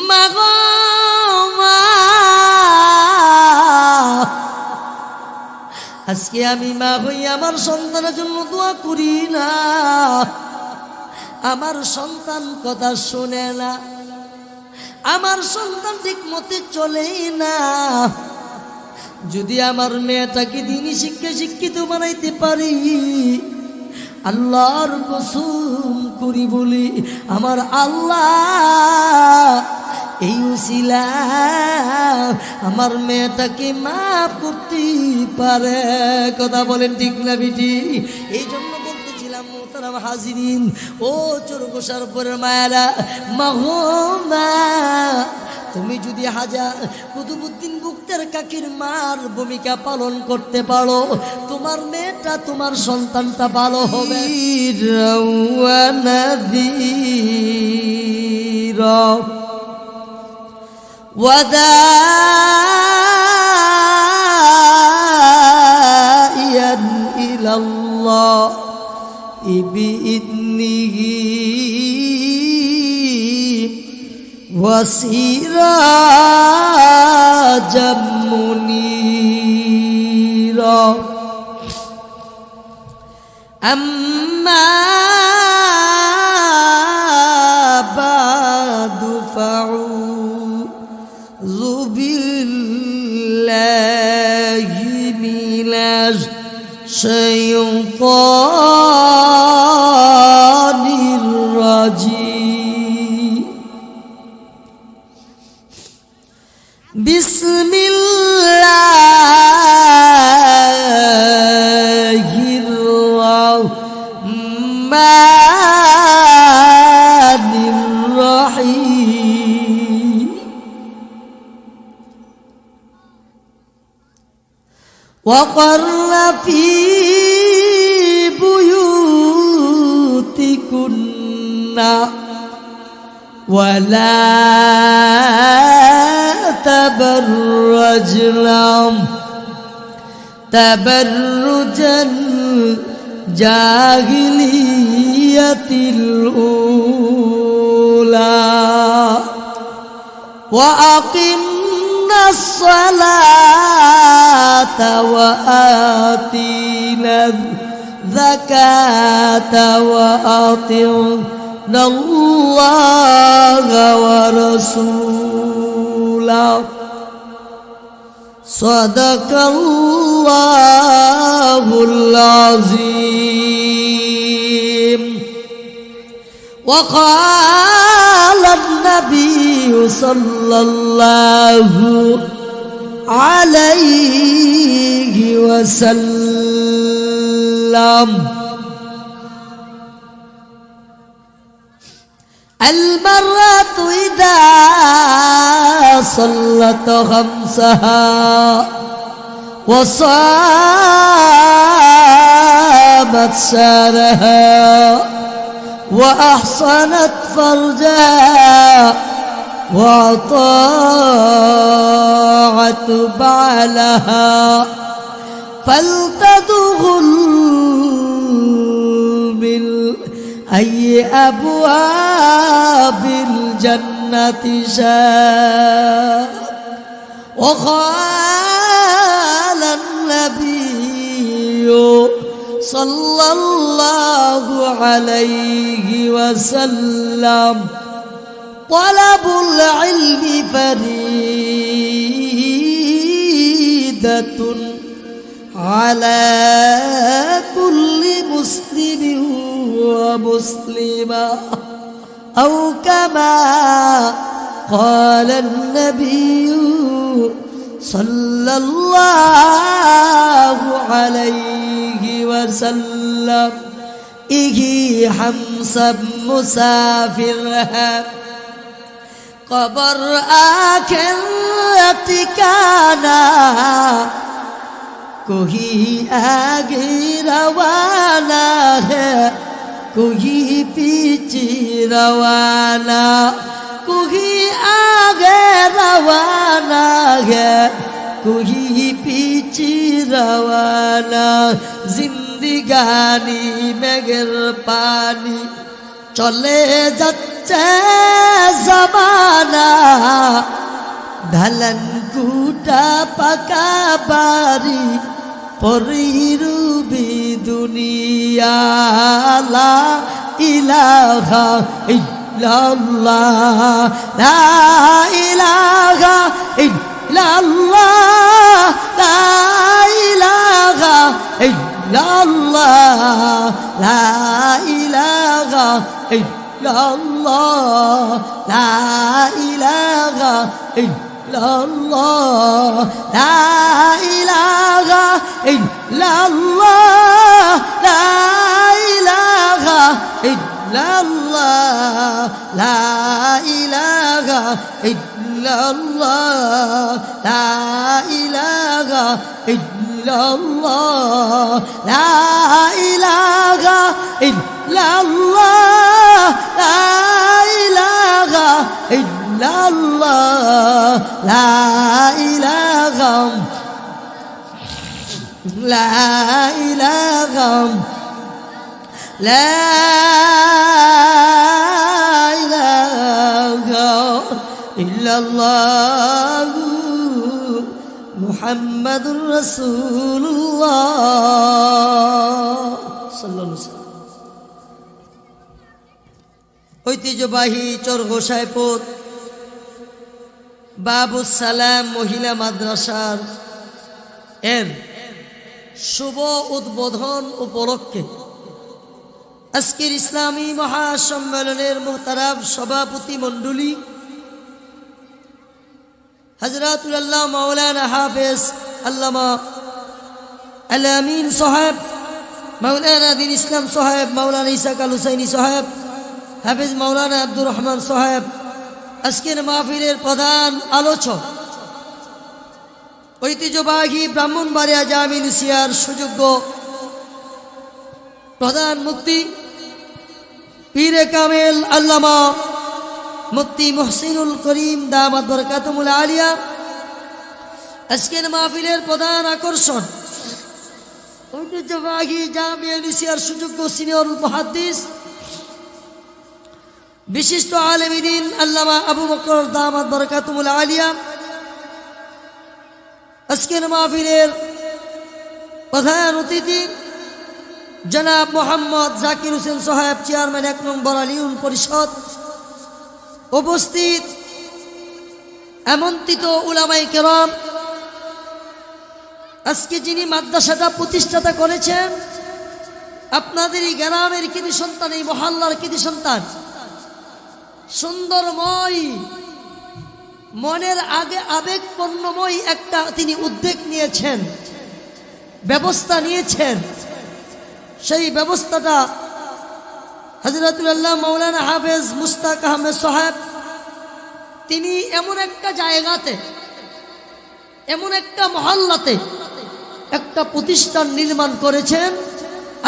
মাগো মা, আজকে আমি মা হই আমার সন্তানের জন্য দোয়া করি না, আমার সন্তান কথা শোনে না, আমার সন্তান ঠিক মতে চলেই না। যদি আমার মেয়েটাকে দিনই শিক্ষিত বানাইতে পারি, আল্লাহর কসম করি বলি আমার আল্লাহ এই উসিলা আমার মেয়েটাকে মাফ করতে পারে। কথা বলেন ঠিক না বিটি? এই জন্য বলতেছিলাম মোহতারাম হাজিরিন, ও চোরগোসার পরের মায়েরা, মা তুমি যদি হাজার কুতুবউদ্দিন বুখতার কাকির মার ভূমিকা পালন করতে পারো, তোমার মেয়েটা তোমার সন্তানটা ভালো হবে। ওয়াদাইয়ান ইলাল্লাহি বিইذনিহি وسراجا منيرا أما بعد فأعوذ بالله من الشيطان الرجيم. بسم الله الرحمن الرحيم. وقرن في بيوتكن ولا تبرج الجاهلية الأولى وأقمنا الصلاة وآتينا الزكاة وأطعنا الله ورسوله. صدق الله العظيم. وقال النبي صلى الله عليه وسلم: المرأة إذا صلت خمسها وصامت شهرها وأحصنت فرجها وأطاعت بعلها فلتدخل أي أبواب الجنة شاء. وقال النبي صلى الله عليه وسلم: طلب العلم فريدة على كل مسلم ومسلمة، أو كما قال النبي صلى الله عليه وسلم: إجي حمزة مسافر ہے قبر آخرت ٹھکانا، کوئی آگے روانہ ہے کوئی پیچھے روانہ، کوئی آگے روانہ ہے کوئی پیچھے روانہ، زندگانی میں گر پانی চলে যাচ্ছে এসেছে জামানা, ঢালান কুটা পাকা বাড়ি পরিরূপী দুনিয়া। লা ইলাহা ইল্লাল্লাহ, লা ইলাহা ইল্লাল্লাহ, লা ইলাহা ইল্লাল্লাহ, লা ইলাহা ইল্লাল্লাহ, লা ইলাহা ইল্লাল্লাহ, লা ইলাহা ইল্লাল্লাহ, লা ইলাহা ইল্লাল্লাহ, লা ইলাহা ইল্লাল্লাহ, লা ইলাহা ইল্লাল্লাহ, লা ইলাহা ইল্লাল্লাহ, লা ইলাহা ইল্লাল্লাহ, লা ইলাহা, লা ইলাহা, লা ইলাহা ইল্লাল্লাহ মুহাম্মাদুর রাসূলুল্লাহ সাল্লাল্লাহু আলাইহি ওয়াসাল্লাম। ঐতিহ্যবাহী চরগোসাইপুর বাবুস সালাম মহিলা মাদ্রাসার এর শুভ উদ্বোধন উপলক্ষে আজকের ইসলামী মহাসম্মেলনের মুহতারাম সভাপতি মণ্ডলী হযরতুল আল্লাহ মাওলানা হাফেজ আল্লামা আল আমিন সাহেব, মাওলানা দিন ইসলাম সাহেব, মাওলানা ইসাক আল হুসাইনি সাহেব, হাফেজ মাওলানা আব্দুর রহমান সাহেব, আজকের মাহফিলের প্রধান আলোচক, ঐতিহ্যবাহী ব্রাহ্মণবাড়িয়া জামে নূসিয়ার সুযোগ্য প্রধান মুফতি পীরে কামেল আল্লামা মুফতি মুহসিনুল করিম দামাত বরকাতুল আলিয়া, আজকের মাহফিলের প্রধান আকর্ষণ ঐতিহ্যবাহী জামিয়া নূসিয়ার সুযোগ্য সিনিয়র মুহাদ্দিস বিশিষ্ট আলেম দ্বীন আল্লামা আবু বকর দামাত বরকাতুল আলিয়া, আজকের মাহফিলের প্রধান অতিথি জনাব মোহাম্মদ জাকির হোসেন সাহেব, চেয়ারম্যান ১ নং বড়ালী ইউনিয়ন পরিষদ, উপস্থিত আমন্ত্রিত উলামায়ে কেরাম, আজকে যিনি মাদ্রাসাটা প্রতিষ্ঠাতা করেছেন আপনাদের এই গ্রামের কৃতি সন্তান, এই মহল্লার কৃতি সন্তান, সুন্দরময় মনের আবেগপূর্ণময় একটা তিনি উদ্যোগ নিয়েছেন, ব্যবস্থা নিয়েছেন। সেই ব্যবস্থাটা হযরতুল আল্লাহ মাওলানা হাফেজ মুস্তাক আহমেদ সাহেব তিনি এমন একটা জায়গাতে, এমন একটা মহল্লাতে একটা প্রতিষ্ঠান নির্মাণ করেছেন।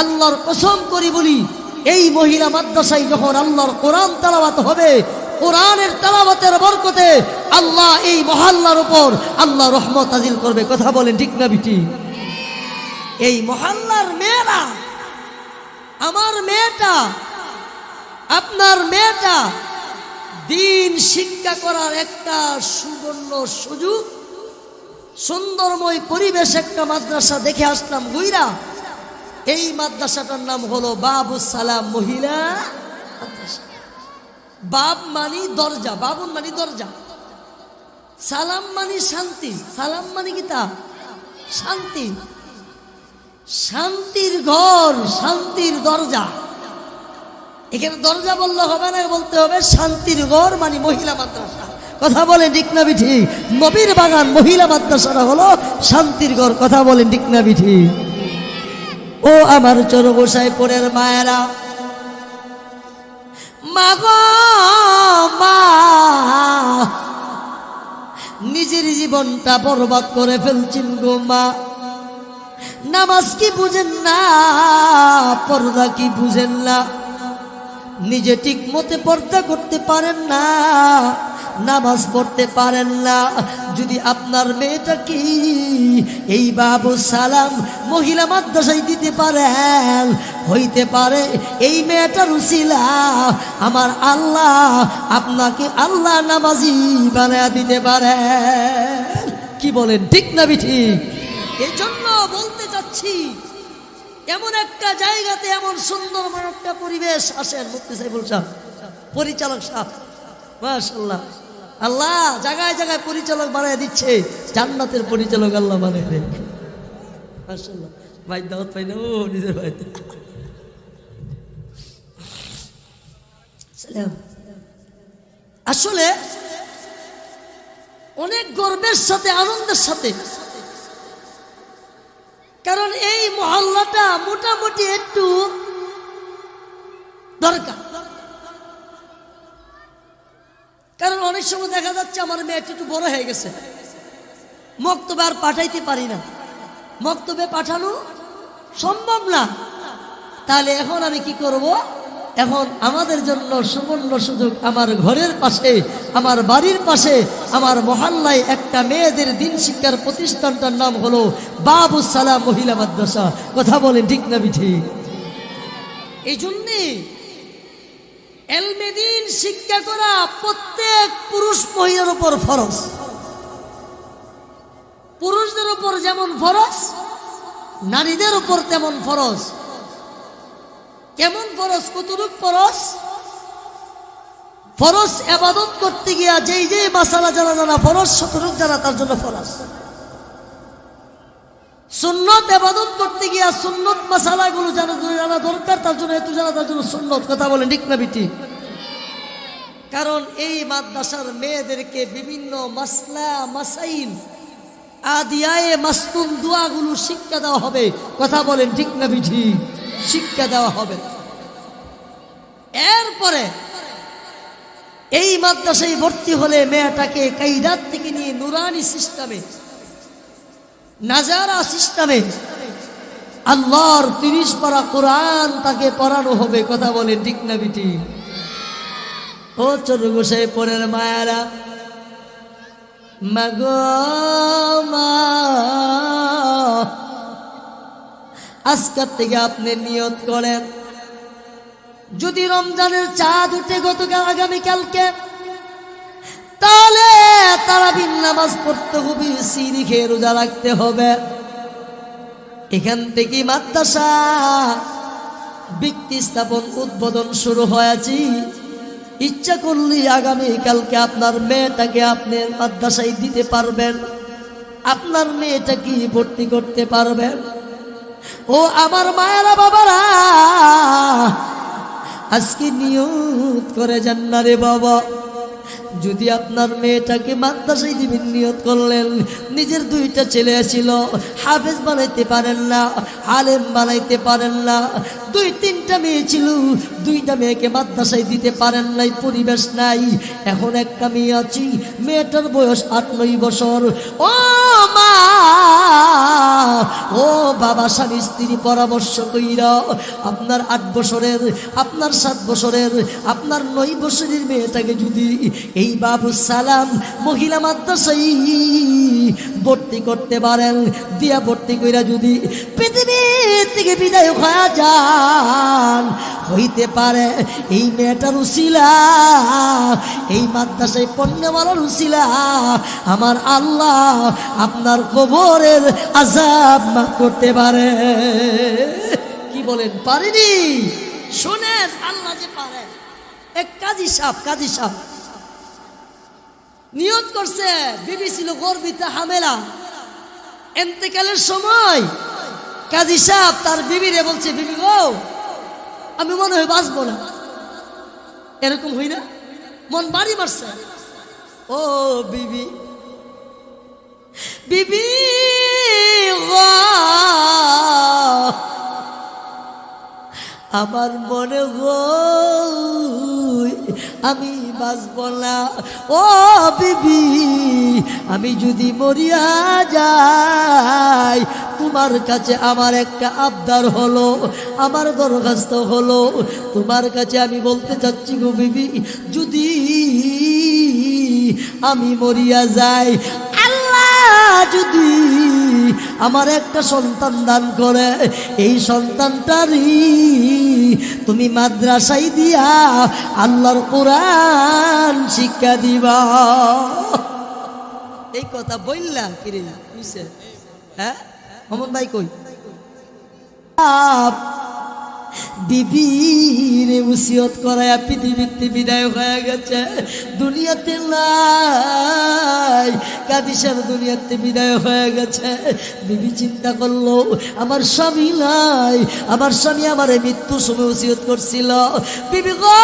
আল্লাহর কসম করি বলি, এই মহিলা মাদ্রাসায় যখন আল্লাহর কোরআন তেলাওয়াত হবে, কোরআনের তেলাওয়াতের বরকতে আল্লাহ এই মহল্লার উপর আল্লাহ রহমত নাজিল করবে। কথা বলেন ঠিক না বিটি? এই মহল্লার মেয়েরা, আমার মেয়েটা, আপনার মেয়েটা দিন শিক্ষা করার একটা সুবর্ণ সুযোগ, সুন্দরময় পরিবেশ একটা মাদ্রাসা দেখে আসলাম গুইরা। এই মাদ্রাসাটার নাম হলো বাবুস সালাম মহিলা মাদ্রাসা। বাব মানি দরজা, বাবুন মানি দরজা, সালাম মানি শান্তি, সালাম মানি কি তা শান্তি, শান্তির ঘর, শান্তির দরজা। এখানে দরজা বললে হবে না, বলতে হবে শান্তির ঘর মানে মহিলা মাদ্রাসা। কথা বলেন ঠিক না বিঠি? নবীর বাগান মহিলা মাদ্রাসাটা হলো শান্তির ঘর। কথা বলেন ঠিক না বিঠি? ও আমার চরগোসাইপুরের মায়েরা, মা গো মা, নিজের জীবনটা বরবাদ করে ফেলছেন গো মা। নামাজ কি বুঝেন না, পর্দা কি বুঝেন না, নিজে ঠিক মতে পর্দা করতে পারেন না, নামাজ পড়তে পারেন না, যদি আপনার মেয়েটা কি এই বাবু সালাম মহিলা মাদ্রাসায় দিতে পারেন, হইতে পারে এই মেয়েটার উসিলা আমার আল্লাহ আপনাকে আল্লাহ নামাজি বানায়া দিতে পারে। কি বলেন, ঠিক না ঠিক? এই জন্য বলতে চাচ্ছি, এমন একটা জায়গাতে এমন সুন্দর একটা পরিবেশ আসেন, মুফতি সাহেবুল সাহেব পরিচালক সাহেব, মাশাআল্লাহ, আল্লাহ জায়গায় জায়গায় পরিচালক বানায় দিচ্ছে, জান্নাতের পরিচালক আল্লাহ বানায় দেয়, মাশাআল্লাহ। ভাই দাওয়াত পাই না, ও নিজের ভাই। আসলে অনেক গর্বের সাথে আনন্দের সাথে, কারণ এই মহল্লাটা মোটামুটি একটু দরকার। কারণ অনেক সময় দেখা যাচ্ছে আমার মেয়ে একটু বড় হয়ে গেছে, মক্তবে আর পাঠাইতে পারি না, মক্তবে পাঠানো সম্ভব না। তাহলে এখন আমি কি করব? এখন আমাদের জন্য সুবর্ণ সুযোগ, আমার ঘরের পাশে, আমার বাড়ির পাশে, আমার মহল্লায় একটা মেয়েদের দিন শিক্ষার প্রতিষ্ঠানটার নাম হলো বাবু সালাম মহিলা মাদ্রাসা। কথা বলেন, ঠিক না ঠিক? এই জন্যে এলমে দ্বীন শিক্ষা করা প্রত্যেক পুরুষ মহিলার উপর ফরজ। পুরুষদের উপর যেমন ফরজ, নারীদের উপর তেমন ফরজ। কেমন ফরজ? কতটুক ফরজ? ফরজ ইবাদত করতে গিয়া যেই যে মাসালা জানা জানা ফরজ, শতটুক জানা তার জন্য ফরজ। সুন্নত ইবাদত করতে গিয়া সুন্নত মাসালাগুলো জানা দরকার, তার জন্য এত জানা তার জন্য সুন্নত। কথা বলেন, ঠিক না ঠিক? কারণ এই মাদ্রাসার মেয়েদেরকে বিভিন্ন মাসলা মাসাইল আদিয়ায়ে মাসতুন দোয়াগুলো শিক্ষা দেওয়া হবে। কথা বলেন, ঠিক না ঠিক? শিক্ষা দেওয়া হবে। এরপরে এই মাদ্রাসায় ভর্তি হলে মেয়েটাকে কায়দাত থেকে নিয়ে নুরানি সিস্টেমে, নাজারা সিস্টেমে আল্লাহর 30 পারা কোরআন তাকে পড়ানো হবে। কথা বলেন, ঠিক না ঠিক? ও ছোট গোসাই পরের মায়ারা, মাগো মা, আজকের থেকে আপনি নিয়ত করেন, যদি রমজানের চাঁদ উঠে গতকাল আগামীকালকে, তাহলে তারাবির নামাজ পড়তে হবে, সিঁড়ি খেয়ে রোজা রাখতে হবে। এখান থেকে মাদ্রাসা ব্যক্তি স্থাপন উদ্বোধন শুরু হয়েছে। ইচ্ছা করলে আগামীকালকে আপনার মেয়েটাকে আপনি মাদ্রাসায় দিতে পারবেন, আপনার মেয়েটাকে ভর্তি করতে পারবেন। ও আমার মায়েরা, বাবারা, আজকে নিয়ত করে যান না রে বাবা। যদি আপনার মেয়েটাকে মাদ্রাসায় দিবেন নিয়ত করলেন, নিজের 2টা ছেলে ছিল, হাফেজ বানাইতে পারেন না, আলেম বানাইতে পারেন না, 2-3টা মেয়ে ছিল, 2টা মেয়েকে মাদ্রাসায় দিতে পারেন নাই, পরিবেশ নাই। এখন একটা মেয়ে আছি, মেয়েটার বয়স 8-9 বছর। ও মা, ও বাবা, স্বামী স্ত্রী পরামর্শ কইরা আপনার 8 বছরের, আপনার 7 বছরের, আপনার 9 বছরের মেয়েটাকে যদি এই বাবু সালাম মহিলা মাদ্রাসায় ভর্তি করতে পারেন, দিয়া ভর্তি কইরা যদি পৃথিবী থেকে বিদায় হয়ে যান, হইতে পারে এই মেয়েটার উসিলা, এই মাদ্রাসায় পণ্যমালার উসিলা আমার আল্লাহ আপনার কবরের আযাব মাফ করতে পারে। কি বলেন, পারেনি? শোনেন, আল্লাহ যে পারে। এক কাজী সাহেব নিয়ত করছে, বিবি ছিল গর্বিত হামেলা, ইন্তেকালের সময় কাজী সাহেব তার বিবিরে বলছে, বিবি গো, আমি মনে হয় বাঁচবো না। এরকম হই না? মন বাড়ি মারছে। ও বিবি, বিবি গো, আমার মনে হয় আমি বাঁচব না। ও বিবি, আমি যদি মরিয়া যাই, তোমার কাছে আমার একটা আবদার হলো, আমার দরখাস্ত হলো, তোমার কাছে আমি বলতে চাচ্ছি গো বিবি, যদি আমি মরিয়া যাই, আল্লাহ যদি আমার একটা সন্তান দান করে, এই সন্তানটারই তুমি মাদ্রাসায় দিয়া আল্লাহর কোরআন শিক্ষা দিবা। এই কথা বললা কিরে বুঝছে? হ্যাঁ মোহাম্মদ ভাই কই? বিবির উসিয়ত করায়া পৃথিবীতে বিদায় হয়ে গেছে, দুনিয়াতে নাই, কাদিসার দুনিয়াতে বিদায় হয়ে গেছে। বিবি চিন্তা করলো আমার স্বামী নাই, আমার স্বামী আমার মৃত্যুর সময় উসিয়ত করছিল, বিবি গো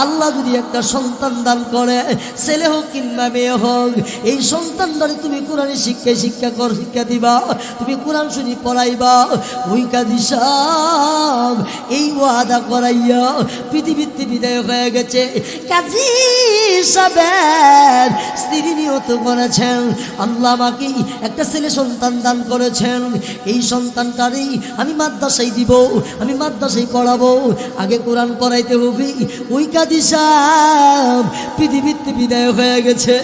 আল্লাহ যদি একটা সন্তান দান করে, ছেলে হোক কিংবা মেয়ে হোক, এই সন্তানটারে তুমি কোরআনের শিক্ষা দিবা, তুমি কোরআন শুনি পড়াইবা। ওই কাদিসা এই ওয়াদা করাইয়া পৃথিবীতে বিদায় হয়ে গেছে। কাজী সাহেব স্ত্রী নিয়ত করেছেন, আল্লাহ আমাকে একটা ছেলে সন্তান দান করেছেন, এই সন্তানটারই আমি মাদ্রাসায় দিব, আমি মাদ্রাসায় পড়াবো, আগে কোরআন পড়াইতে হবে। ওই কাজী সাহেব পৃথিবীতে বিদায় হয়ে গেছে।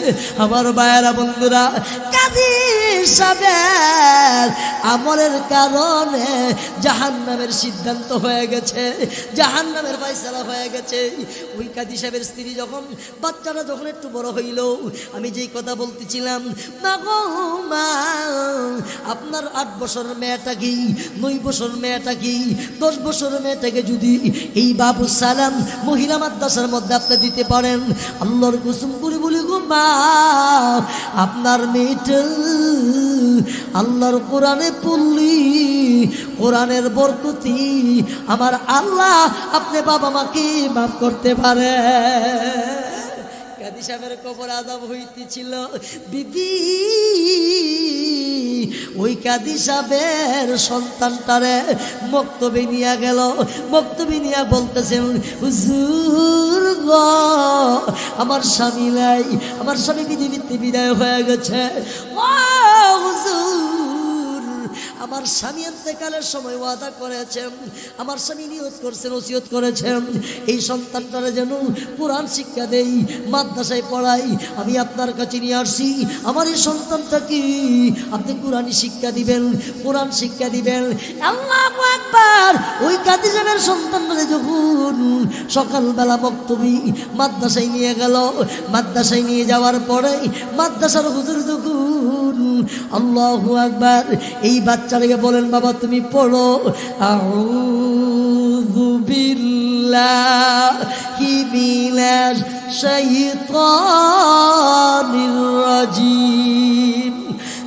আমার ভাইয়েরা বন্ধুরা, কাজী সাহেব আমলের কারণে জাহান্নামের সিদ্ধান্ত হয়ে গেছে, জাহান্নামের ফয়সালা হয়ে গেছে। ওই কাজী সাহেবের স্ত্রী যখন বাচ্চারা যখন একটু বড় হইল, আমি যেই কথা বলতেছিলাম, মা গো মা আপনার 8 বছরের মেয়েটা কি, 9 বছরের মেয়েটা কি, 10 বছরের মেয়েটাকে যদি এই বাবু সালাম মহিলা মাদ্রাসার মধ্যে আপনি দিতে পারেন, আল্লাহর কসম করে বলি গো মা আপনার মেয়েটা আল্লাহর কোরআনে পড়লি, কোরআনের বরকতি আমার আল্লাহ আপনি বাবা মাকে মাফ করতে পারে। কাজী সাহেবের কবর আযাব হইতেছিল, বিবি ওই কাজী সাহেবের সন্তানটারে মক্তবে নিয়ে গেল, মক্তবে নিয়ে বলতেছেন হুজুর গো আমার স্বামী নাই, আমার স্বামী পৃথিবীতে বিদায় হয়ে গেছে, ও হুজুর আমার স্বামী ইন্তেকালের সময় ওয়াদা করেছেন, আমার স্বামী নিয়ত করছেন, ওসিয়ত করেছেন, এই সন্তানটারে যেন কোরআন শিক্ষা দেই, মাদ্রাসায় পড়াই, আমি আপনার কাছে নিয়ে আসছি, আমার এই সন্তানটা কি আপনি কোরআনি শিক্ষা দিবেন, কোরআন শিক্ষা দিবেন। আল্লাহু আকবার। ওই কাজী সাহেবের সন্তানটারে যখন সকালবেলা বক্তব্য মাদ্রাসায় নিয়ে গেল, মাদ্রাসায় নিয়ে যাওয়ার পরে মাদ্রাসার হুজুর যখন আল্লাহু আকবার এই বাচ্চাটাকে বলেন বাবা তুমি পড়ো আউযু বিল্লাহি মিনাশ শাইতানির রাজিম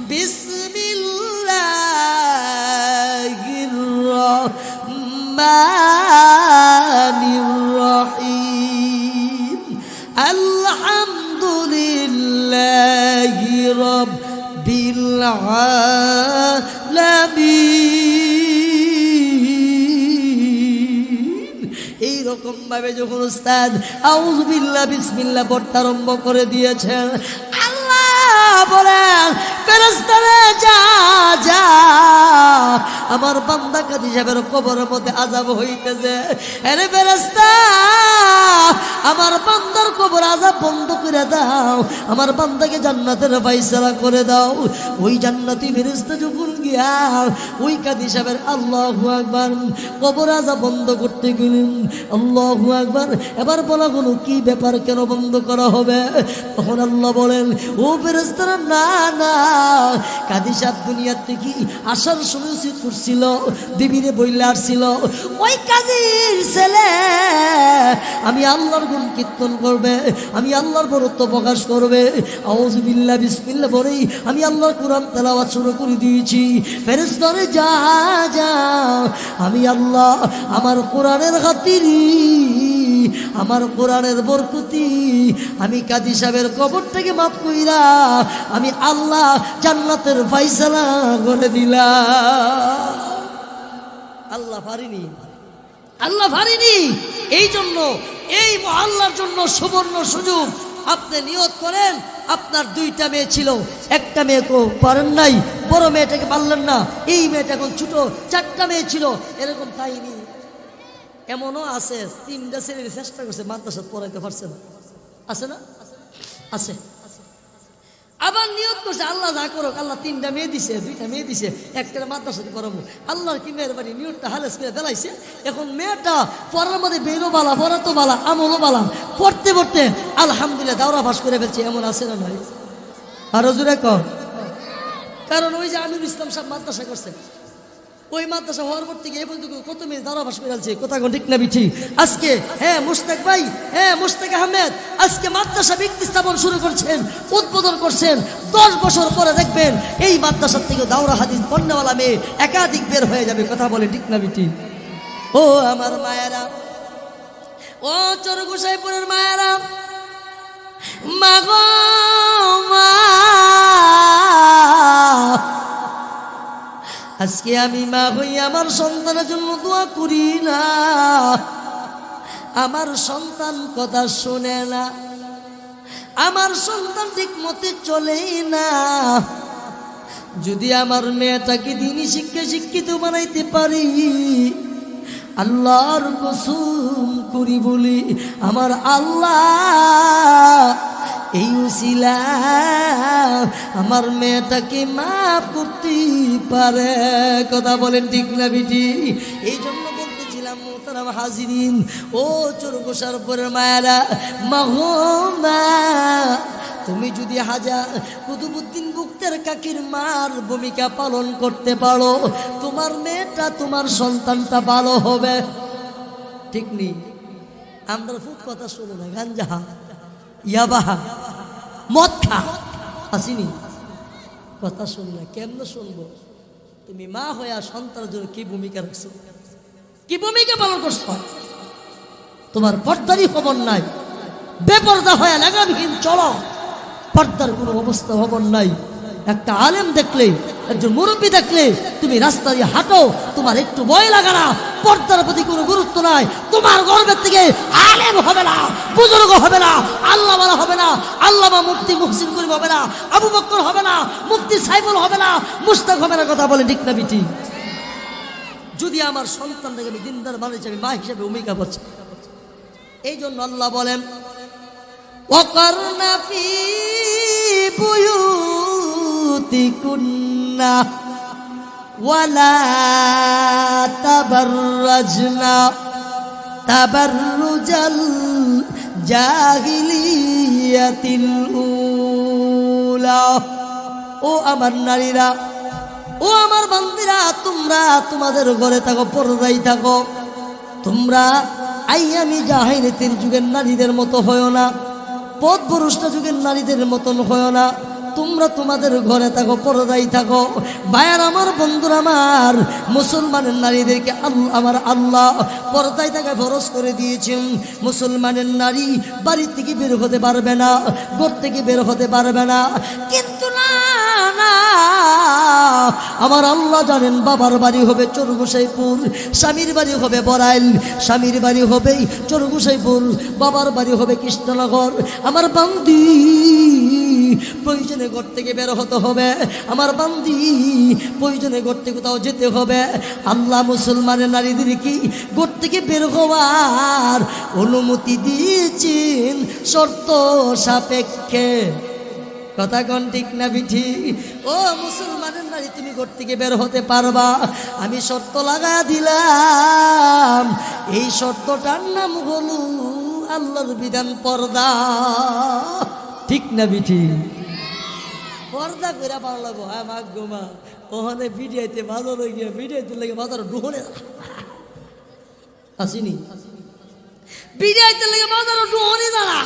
বিসমিল্লাহির রাহমানির রহিম আলহামদুলিল্লাহি রাব্বিল আলামিন। এইরকম ভাবে যখন উস্তাদ আউযু বিল্লাহ বিসমিল্লাহ পড়তে আরম্ভ করে দিয়েছেন, আল্লাহ বলেন ফেরেশতারা যা যা আমার বান্দা কাজী সাহেবের কবরের মধ্যে আযাব হইতেছে, আরে ফেরেশতা আমার বান্দার কবর আযাব বন্ধ করে দাও, আমার বান্দাকে জান্নাতের ফয়সালা করে দাও। ওই জান্নাতি ফেরেশতা যখন গিয়া ওই কাজী সাহেবের আল্লাহু আকবার কবর আযাব বন্ধ করতে গেলেন, আল্লাহু আকবার এবার বলা হলো কি ব্যাপার, কেন বন্ধ করা হবে? তখন আল্লাহ বলেন ও ফেরেশতারা না না, কাজী সাহেব দুনিয়ার থেকে আসার সময় উচিত করছিল, বিবিরে বইলে আসছিল, ওই কাজীর ছেলে আমি আল্লাহর গুণ কীর্তন করবে, আমি আল্লাহর বরত্ব প্রকাশ করবে, আউযু বিল্লাহ বিসমিল্লাহ বলেই আমি আল্লাহর কোরআন তেলাওয়াত শুরু করে দিয়েছি। ফেরেশতারা যা যা আমি আল্লাহ আমার কোরআনের খাতিরে, আমার কোরআনের বরকতি আমি কাজী সাহেবের কবরটাকে মাফ কইরা আমি আল্লাহ জান্নাতের ফয়সালা করে দিলাম। আল্লাহ পারিনি, আল্লাহ পারিনি। এই জন্য এই মহল্লার জন্য সুবর্ণ সুযোগ, আপনি নিয়ত করেন আপনার 2টা মেয়ে ছিল, একটা মেয়েকে পারেন নাই, বড় মেয়েটাকে পারলেন না, এই মেয়েটা এখন ছোট, 4টা মেয়ে ছিল, এরকম কাহিনী এমনও আছে 3টা ছেলে চেষ্টা করছে মাদ্রাসা পড়াইতে পারছে না, আছে না? আছে। আবার নিয়ত করছে আল্লাহ যা করো, আল্লাহ 3টা মেয়ে দিছে, 2টা মেয়ে দিছে, একটা মাদ্রাসাতে পড়াবো, আল্লাহর কি মেহরবানি নিয়তটা হালেস করে দেলাইছে। এখন মেয়েটা পড়ার মধ্যে বেরো বালা, পড়া তো বালা, আমলও বালা, পড়তে পড়তে আলহামদুলিল্লাহ দাওরা ভাস করে ফেলছে। এমন আছে না নয়? আরো জোরে কম। কারণ ওই যে আমিরুল ইসলাম সাহেব মাদ্রাসা করছে, ওই মাদ্রাসা হওয়ার পর থেকে এখন কত মেয়ে দাওরা ভাস বেড়াচ্ছে। কথা কোন ঠিক না বিঠি? আজকে হ্যাঁ মুশতাক ভাই, হ্যাঁ মুশতাক আহমেদ আজকে মাদ্রাসা ভিত্তি স্থাপন শুরু করছেন, উদ্বোধন করছেন। 10 বছর পরে দেখবেন এই মাদ্রাসার থেকে দাওরা হাদিস পণ্যওয়ালা মেয়ে একাধিক বের হয়ে যাবে। কথা বলে ঠিক না বিঠি? ও আমার মায়েরা, ও চরগুসাইপুরের মায়েরা, মা গো মা, আজকে আমি মা হই আমার সন্তানের জন্য দোয়া করি না। আমার সন্তান কথা শোনে না, আমার সন্তান ঠিক মতে চলেই না। যদি আমার মেয়েটাকে দিনই শিক্ষিত বানাইতে পারি, আল্লাহর কসম করি বলি আমার আল্লাহ এই উসিলা আমার মেয়েটাকে মাফ করতে পারে। কথা বলেন ঠিক না বিটি? এই জন্য বলতেছিলাম মোহতারাম হাজিরিন, ও চরগোসার পরের মায়েরা, মা তুমি যদি হাজার কুতুবউদ্দিন বুক্তের কাকির মার ভূমিকা পালন করতে পারো, তোমার মেয়েটা তোমার সন্তানটা ভালো হবে। ঠিক নেই? আমরা খুব কথা শুনে না, গাঞ্জা ইয়াবাহা মদ খা আসিনি, কথা শুন না। কেমনে শুনবো? তুমি মা হইয়া সন্তানের জন্য কি ভূমিকা রাখছো, কি ভূমিকা পালন করছো? তোমার পর্দারই খবর নাই, বেপর্দা হয়ে লাগামহীন চলো, পর্দার কোনো অবস্থা খবর নাই। একটা আলেম দেখলে, একজন মুরব্বী দেখলে তুমি রাস্তা দিয়ে হাঁটো, তোমার একটু ভয় লাগে না, পর্দার প্রতি কোনো গুরুত্ব নাই। তোমার গর্বের থেকে আলেম হবে না, বুজুর্গ হবে না, আল্লাহওয়ালা হবে না, আল্লামা মুফতি মুহসিন করিম হবে না, আবু বকর হবে না, মুফতি সাইফুল হবে না, মুশতাক হবে না। কথা বলে ঠিক না বিটি? যদি আমার সন্তানটাকে আমি দিনদার বানিয়েছি, আমি মা হিসেবে ভূমিকা করছি। এই জন্য আল্লাহ বলেন ওয়াকারনা ফি বুয়ুতিকুন্না ওয়ালা তাবাররাজনা তাবাররুজাল জাহিলিয়াতিল উলা। ও আমার নারীরা, ও আমার বান্দিরা, তোমরা তোমাদের ঘরে থাকো, পর্দায় থাকো। তোমরা আইয়ামি জাহিলিয়াতের যুগের নারীদের মতো হয় না, পথভ্রষ্ট যুগের নারীদের মতন হয় না। তোমরা তোমাদের ঘরে থাকো, পর্দায় থাকো। ভাইয়ার আমার, বন্ধুরা আমার, মুসলমানের নারীদেরকে আমার আল্লাহ পর্দায় থাকা ফরজ করে দিয়েছেন। মুসলমানের নারী বাড়ি থেকে বের হতে পারবে না, ঘর থেকে বের হতে পারবে না। কিন্তু না, আমার আল্লাহ জানেন, বাবার বাড়ি হবে চরগুসাইপুর, স্বামীর বাড়ি হবে বড়াইল, স্বামীর বাড়ি হবে চরগুসাইপুর, বাবার বাড়ি হবে কৃষ্ণনগর। আমার বান্দি প্রয়োজনে ঘর থেকে বের হতে হবে, আমার বান্দি প্রয়োজনে ঘর থেকে কোথাও যেতে হবে। আল্লাহ মুসলমানের নারীদের কি ঘর থেকে বের হওয়ার অনুমতি দিয়েছেন শর্ত সাপেক্ষে। কথা কোন ঠিক না বিঠি? ও মুসলমানের নারী, তুমি ঘর থেকে বের হতে পারবা, আমি শর্ত লাগা দিলাম। এই শর্তটার নাম হলো আল্লাহর বিধান, পর্দা। ঠিক না বিঠি? পর্দা করে ভালো লাগবো। হ্যাঁ মা গো মা, ওখানে ভিডিওতে বাজার হয়ে গিয়ে ভিডিওতে লেগে বাজার ডুহনে আসিনি, ভিডিওতে লেগে বাজার ডুহনে দাঁড়া।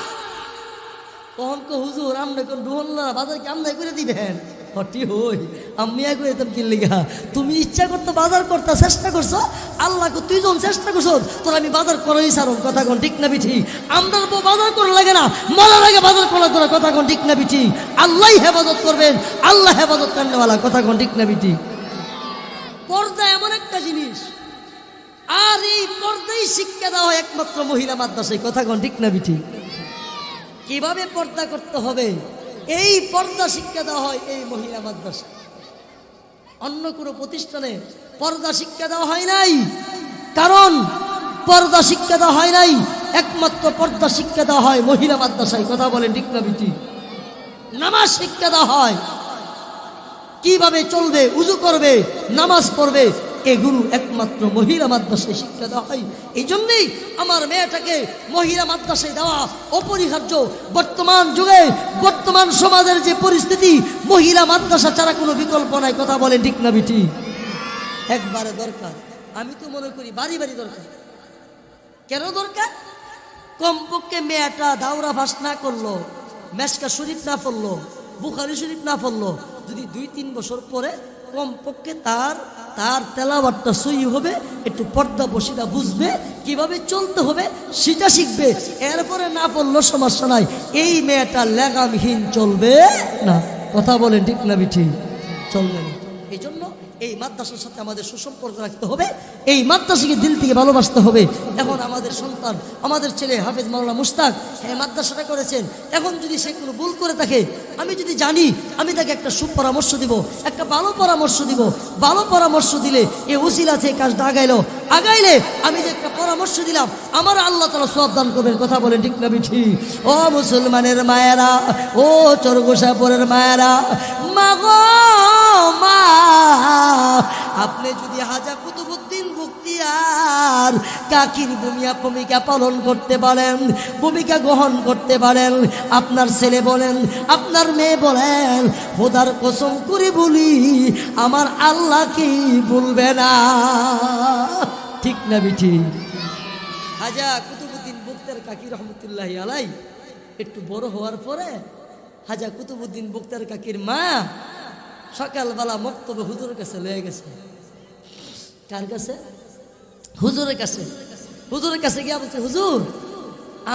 কখন কো হুজুর আমরা কোন ডুহনলা বাজার কি আমদাই করে দিবেন? হটি হই আমি আগে এতাম কি লিগা? তুমি ইচ্ছা করতে বাজার করতে চেষ্টা করছো, আল্লাহকে তুই যখন চেষ্টা করছো তোর আমি বাজার করাই সারো। কথা কোন ঠিক না বিঠি? আমরা বাজার করা লাগে না, মজা লাগে বাজার করা তোরা। কথা কোন ঠিক না বিঠি? আল্লাহ হেফাজত করবেন, আল্লাহ হেফাজত করনেওয়ালা। কথা কোন ঠিক না বিঠি? পর্দা এমন একটা জিনিস, আর এই পর্দাই শিক্ষা দেওয়া হয় একমাত্র মহিলা মাদ্রাসায়। কথা কোন ঠিক না বিঠি? কিভাবে পর্দা করতে হবে এই পর্দা শিক্ষা দেওয়া হয় এই মহিলা মাদ্রাসা। অন্য কোনো প্রতিষ্ঠানে পর্দা শিক্ষা দেওয়া হয় নাই, কারণ পর্দা শিক্ষা দেওয়া হয় নাই, একমাত্র পর্দা শিক্ষা দেওয়া হয় মহিলা মাদ্রাসায়। কথা বলেন ঠিক না বিটি? নামাজ শিক্ষা দেওয়া হয়, কিভাবে চলবে, উজু করবে, নামাজ পড়বে, এগুলো একমাত্র মহিলা মাদ্রাসায় শিক্ষা দেওয়া হয়। এই জন্যেই আমার মেয়েটাকে মহিলা মাদ্রাসায় দেওয়া অপরিহার্য। বর্তমান যুগে, বর্তমান সমাজের যে পরিস্থিতি, মহিলা মাদ্রাসা ছাড়া কোনো বিকল্প নাই। কথা বলেন ঠিক না বিটি? একবারে দরকার। আমি তো মনে করি বাড়ি বাড়ি দরকার। কেন দরকার? কমপক্ষে মেয়েটা দাওরা ফাঁস না করলো, মেসকা শরীফ না পড়লো, বুখারি শরীফ না পড়লো, যদি 2-3 বছর পরে কমপক্ষে তার তেলাওয়াতটা সহি হবে, একটু পর্দা বসিটা বুঝবে, কিভাবে চলতে হবে সেটা শিখবে। এরপরে না পড়লো সমস্যা নাই, এই মেয়েটা লাগামহীন চলবে না। কথা বলেন ঠিক না বিঠি? চলবে না। এই জন্য এই মাদ্রাসার সাথে আমাদের সুসম্পর্ক রাখতে হবে, এই মাদ্রাসাকে দিল থেকে ভালোবাসতে হবে। এখন আমাদের সন্তান, আমাদের ছেলে হাফেজ মাওলানা মুশতাক এই মাদ্রাসাটা করেছেন। এখন যদি সে কোনো ভুল করে থাকে, আমি যদি জানি, আমি তাকে একটা সুপরামর্শ দিব, একটা ভালো পরামর্শ দিব। ভালো পরামর্শ দিলে এ উসিলা থেকে কাজটা আগাইলে আমি যে একটা পরামর্শ দিলাম, আমার আল্লাহ তাআলা সওয়াব দান করবেন। কথা বলেন ঠিক না বিঠি? ও মুসলমানের মায়েরা, ও চরগোসাপুরের মায়েরা, মা গো মা, আপনি যদি হাজা কুতুবউদ্দিন বখতিয়ার কাকির ভূমিকা পালন করতে পারেন, ভূমিকা গ্রহণ করতে পারেন, আপনার ছেলে বলেন, আপনার মেয়ে বলেন, খোদার কসম করে বলি, আমার আল্লাহকে বলবে না। ঠিক না বিঠি? হাজা কুতুবউদ্দিন বখতিয়ার কাকি রহমতুল্লাহি আলাই একটু বড় হওয়ার পরে হাজা কুতুবউদ্দিন বখতিয়ার কাকির মা সকালবেলা মক্তবে হুজুরের কাছে লয়ে গেছে। কার কাছে? হুজুরের কাছে। হুজুরের কাছে গিয়া বলছে, হুজুর,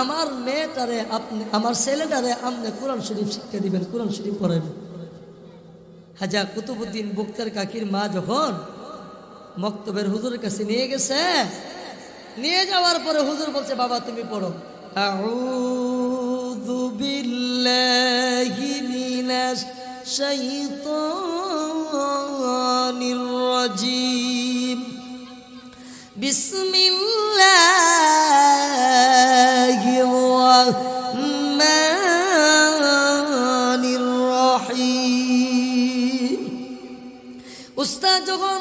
আমার মেয়েটারে আপনি, আমার ছেলেটারে আপনি কোরআন শরীফ শিক্ষা দিবেন, কোরআন শরীফ পড়েন। হাজা কুতুবউদ্দিন বখতিয়ার কাকির মা যখন মক্তবের হুজুরের কাছে নিয়ে গেছে, নিয়ে যাওয়ার পরে হুজুর বলছে, বাবা তুমি পড়ো। আউযু বিল্লাহি মিনাশ শাইতানির রাজিম, বিসমিল্লাহির রাহমানির রহিম। উস্তাদ যখন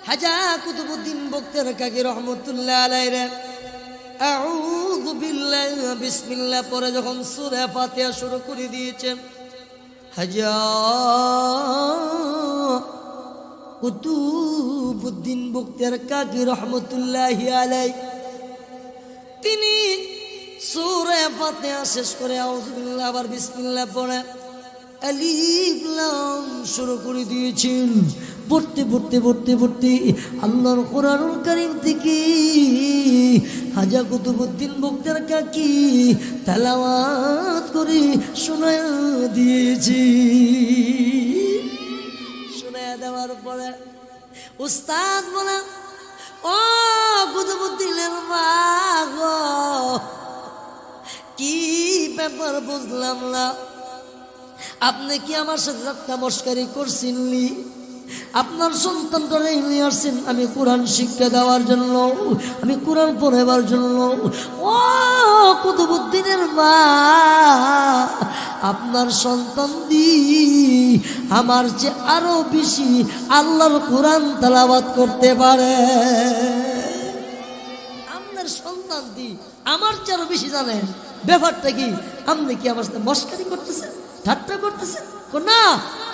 হাজা কুতুবউদ্দিন বখতিয়ার কাকি রহমতুল্লাহ আলাইহি আউযু বিল্লাহি বিসমিল্লাহ পরে যখন সূরা ফাতিহা শুরু করে দিয়েছেন, হাজা কুতুবউদ্দিন বখতিয়ার কাকি রহমতুল্লাহি আলাইহি তিনি সূরা ফাতিহা শেষ করে আউযু বিল্লাহ আবার বিসমিল্লাহ পড়ে আলিফ লাম শুরু করে দিয়েছেন। পড়তে পড়তে পড়তে পড়তে আল্লাহর কোরআনুল কারীম থেকে হাজা কুতুবউদ্দিন বখতিয়ার কাকি তেলাওয়াত করে শোনায়া দিয়েছি। শোনায়া দেওয়ার পরে উস্তাদ বলে, ও কুতুবউদ্দিনের মা গো, কি ব্যাপার বুঝলাম না, আপনি কি আমার সাথে ঠাট্টা মশকারি করছেননি? আপনার সন্তানটা নিয়ে আসছেন আমি কোরআন শিক্ষা দেওয়ার জন্য, আমি কোরআন পড়াবার জন্য। ও কুতুবউদ্দিনের মা, আপনার সন্তান দি আমার যে আরো বেশি আল্লাহর কোরআন তেলাওয়াত করতে পারে। আপনার সন্তান দি আমার চেয়ে আরো বেশি জানেন। ব্যাপারটা কি? আপনি কি আমার সাথে মশকারি করতেছেন, ঠাট্টা করতেছেন? না,